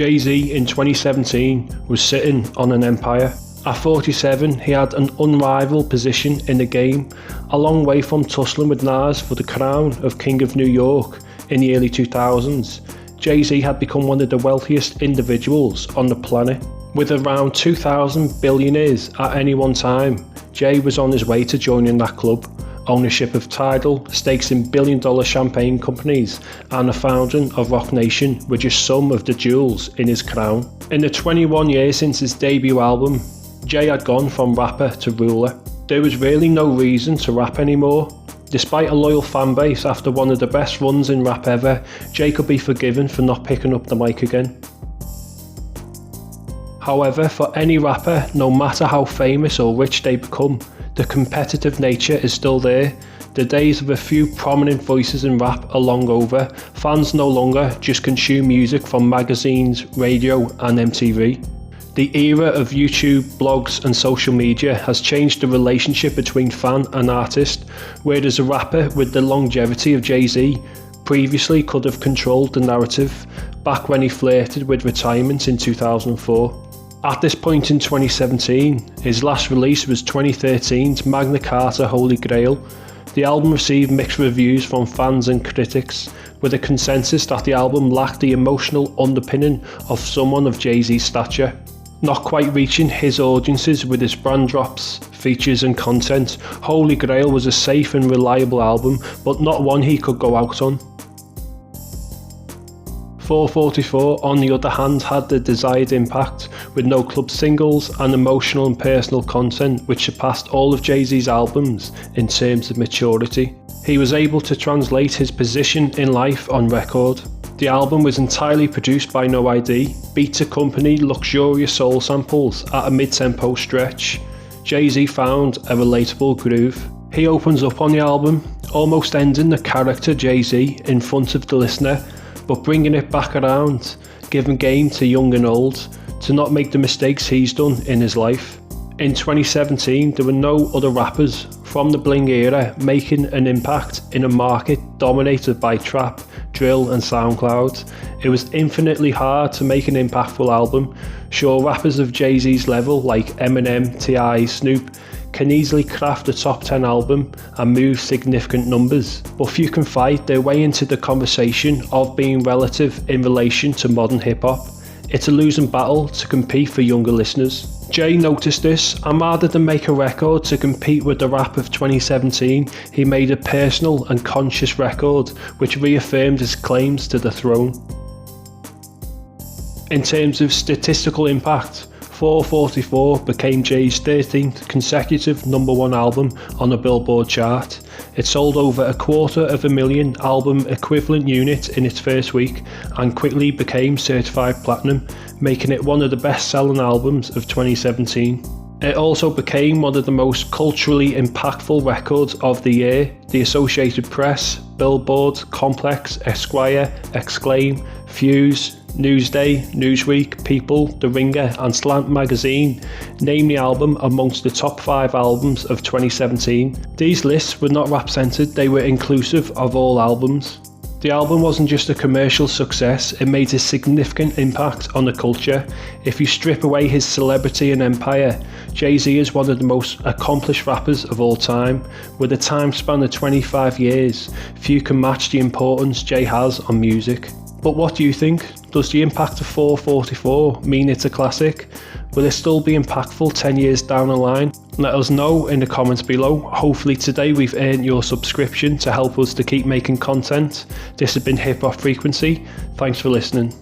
Jay-Z in 2017 was sitting on an empire. At 47, he had an unrivaled position in the game, a long way from tussling with Nas for the crown of King of New York in the early 2000s. Jay-Z had become one of the wealthiest individuals on the planet. With around 2,000 billionaires at any one time, Jay was on his way to joining that club. Ownership of Tidal, stakes in billion-dollar champagne companies, and the founding of Roc Nation were just some of the jewels in his crown. In the 21 years since his debut album, Jay had gone from rapper to ruler. There was really no reason to rap anymore. Despite a loyal fanbase after one of the best runs in rap ever, Jay could be forgiven for not picking up the mic again. However, for any rapper, no matter how famous or rich they become, the competitive nature is still there. The days of a few prominent voices in rap are long over. Fans no longer just consume music from magazines, radio and MTV. The era of YouTube, blogs and social media has changed the relationship between fan and artist, whereas a rapper with the longevity of Jay-Z previously could have controlled the narrative back when he flirted with retirement in 2004. At this point in 2017, his last release was 2013's Magna Carta Holy Grail. The album received mixed reviews from fans and critics, with a consensus that the album lacked the emotional underpinning of someone of Jay-Z's stature. Not quite reaching his audiences with its brand drops, features and content, Holy Grail was a safe and reliable album, but not one he could go out on. 444, on the other hand, had the desired impact, with no club singles and emotional and personal content which surpassed all of Jay-Z's albums in terms of maturity. He was able to translate his position in life on record. The album was entirely produced by No ID, beat to accompany luxurious soul samples at a mid-tempo stretch. Jay-Z found a relatable groove. He opens up on the album, almost ending the character Jay-Z in front of the listener, but bringing it back around, giving game to young and old, to not make the mistakes he's done in his life. In 2017, there were no other rappers from the Bling era making an impact in a market dominated by trap, drill and SoundCloud. It was infinitely hard to make an impactful album. Sure, rappers of Jay-Z's level like Eminem, T.I., Snoop can easily craft a top 10 album and move significant numbers, but few can fight their way into the conversation of being relative in relation to modern hip-hop. It's a losing battle to compete for younger listeners. Jay noticed this, and rather than make a record to compete with the rap of 2017, he made a personal and conscious record which reaffirmed his claims to the throne. In terms of statistical impact, 444 became Jay's 13th consecutive #1 album on the Billboard chart. It sold over 250,000 album equivalent units in its first week and quickly became certified platinum, making it one of the best-selling albums of 2017. It also became one of the most culturally impactful records of the year. The Associated Press, Billboard, Complex, Esquire, Exclaim, Fuse, Newsday, Newsweek, People, The Ringer and Slant Magazine named the album amongst the top 5 albums of 2017. These lists were not rap-centered, they were inclusive of all albums. The album wasn't just a commercial success, it made a significant impact on the culture. If you strip away his celebrity and empire, Jay-Z is one of the most accomplished rappers of all time. With a time span of 25 years, few can match the importance Jay has on music. But what do you think? Does the impact of 444 mean it's a classic? Will it still be impactful 10 years down the line? Let us know in the comments below. Hopefully today we've earned your subscription to help us to keep making content. This has been Hip Hop Frequency. Thanks for listening.